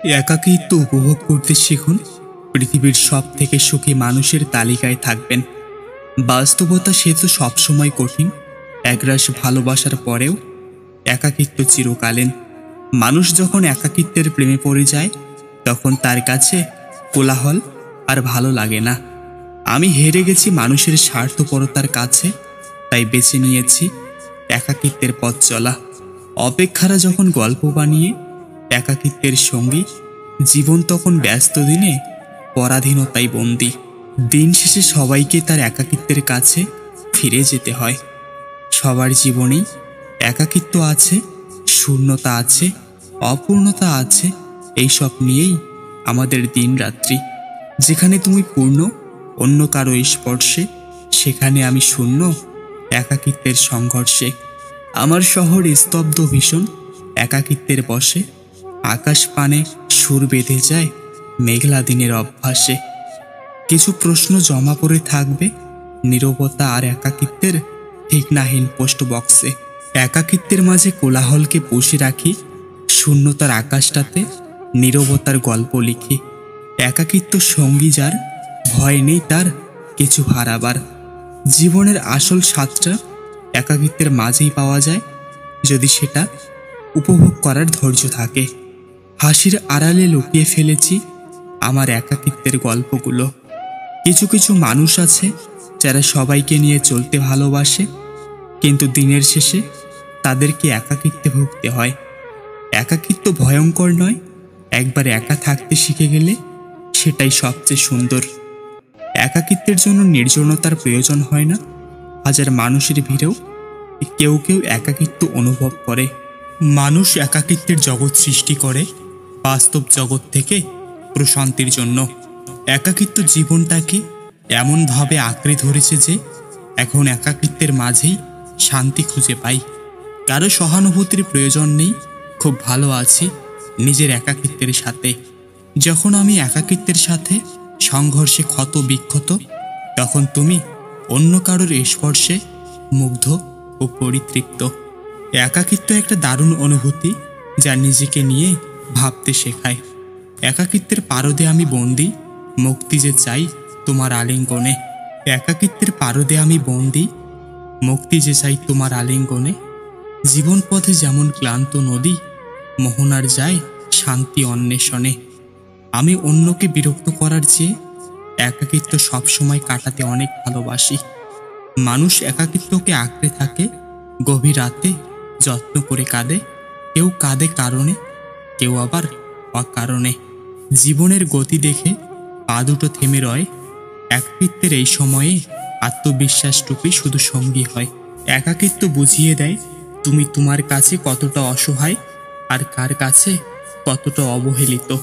একাকিত্ব উপভোগ করতে শিখুন। পৃথিবীর সব থেকে সুখী মানুষের তালিকায় থাকবেন। বাস্তবতা সে তো সবসময় কঠিন। একরাশ ভালোবাসার পরেও একাকিত্ব চিরকালীন। মানুষ যখন একাকিত্বের প্রেমে পড়ে যায় তখন তার কাছে কোলাহল আর ভালো লাগে না। আমি হেরে গেছি মানুষের স্বার্থপরতার কাছে, তাই বেছে নিয়েছি একাকিত্বের পথ চলা। অপেক্ষারা যখন গল্প বানিয়ে একাকিত্বের সঙ্গী, জীবন তখন ব্যস্ত দিনে পরাধীনতায় বন্দী। দিন শেষে সবাইকে তার একাকিত্বের কাছে ফিরে যেতে হয়। সবার জীবনেই একাকিত্ব আছে, শূন্যতা আছে, অপূর্ণতা আছে। এইসব নিয়েই আমাদের দিন রাত্রি। যেখানে তুমি পূর্ণ অন্য কারো স্পর্শে, সেখানে আমি শূন্য একাকিত্বের সংঘর্ষে। আমার শহর স্তব্ধ ভীষণ একাকিত্বের বসে। আকাশ পানে সুর বেঁধে যায় মেঘলা দিনের অভ্যাসে। কিছু প্রশ্ন জমা পড়ে থাকবে নীরবতা আর একাকিত্বের ঠিকনাহীন পোস্ট বক্সে। একাকিত্বের মাঝে কোলাহলকে পুষে রাখি, শূন্যতার আকাশটাতে নীরবতার গল্প লিখি। একাকিত্ব সঙ্গী যার, ভয় নেই তার কিছু হারাবার। জীবনের আসল স্বাদটা একাকিত্বের মাঝেই পাওয়া যায়, যদি সেটা উপভোগ করার ধৈর্য থাকে। হাসির আড়ালে লুকিয়ে ফেলেছি আমার একাকিত্বের গল্পগুলো। কিছু কিছু মানুষ আছে যারা সবাইকে নিয়ে চলতে ভালোবাসে, কিন্তু দিনের শেষে তাদেরকে একাকিত্বে ভুগতে হয়। একাকিত্ব ভয়ঙ্কর নয়, একবার একা থাকতে শিখে গেলে সেটাই সবচেয়ে সুন্দর। একাকিত্বের জন্য নির্জনতার প্রয়োজন হয় না। হাজার মানুষের ভিড়েও কেউ কেউ একাকিত্ব অনুভব করে। মানুষ একাকিত্বের জগৎ সৃষ্টি করে বাস্তব জগৎ থেকে প্রশান্তির জন্য। একাকিত্ব জীবনটাকে এমনভাবে আঁকড়ে ধরেছে যে এখন একাকিত্বের মাঝেই শান্তি খুঁজে পাই। কারো সহানুভূতির প্রয়োজন নেই, খুব ভালো আছি নিজের একাকিত্বের সাথে। যখন আমি একাকিত্বের সাথে সংঘর্ষে ক্ষত বিক্ষত, তখন তুমি অন্য কারোর স্পর্শে মুগ্ধ ও পরিতৃপ্ত। একাকিত্ব একটা দারুণ অনুভূতি যা নিজেকে নিয়ে ভাবতে শেখায়। একাকিত্বের পারদে আমি বন্দি, মুক্তি যে চাই তোমার আলিঙ্গনে। একাকিত্বের পারদে আমি বন্দি, মুক্তি যে চাই তোমার আলিঙ্গনে। জীবন পথে যেমন ক্লান্ত নদী, মোহনার যায় শান্তি অন্বেষণে। আমি অন্যকে বিরক্ত করার চেয়ে একাকিত্ব সবসময় কাটাতে অনেক ভালোবাসি। মানুষ একাকিত্বকে আঁকড়ে থাকে গভীর রাতে, যত্ন করে কাঁদে। কেউ কাঁদে কারণে, কেউ আবার অকারণে। জীবনের গতি দেখে পা দুটো থেমে রয়। একাকিত্বের এই সময়ে আত্মবিশ্বাসটুকুই শুধু সঙ্গী হয়। একাকিত্ব বুঝিয়ে দেয় তুমি তোমার কাছে কতটা অসহায় আর কার কাছে কতটা অবহেলিত।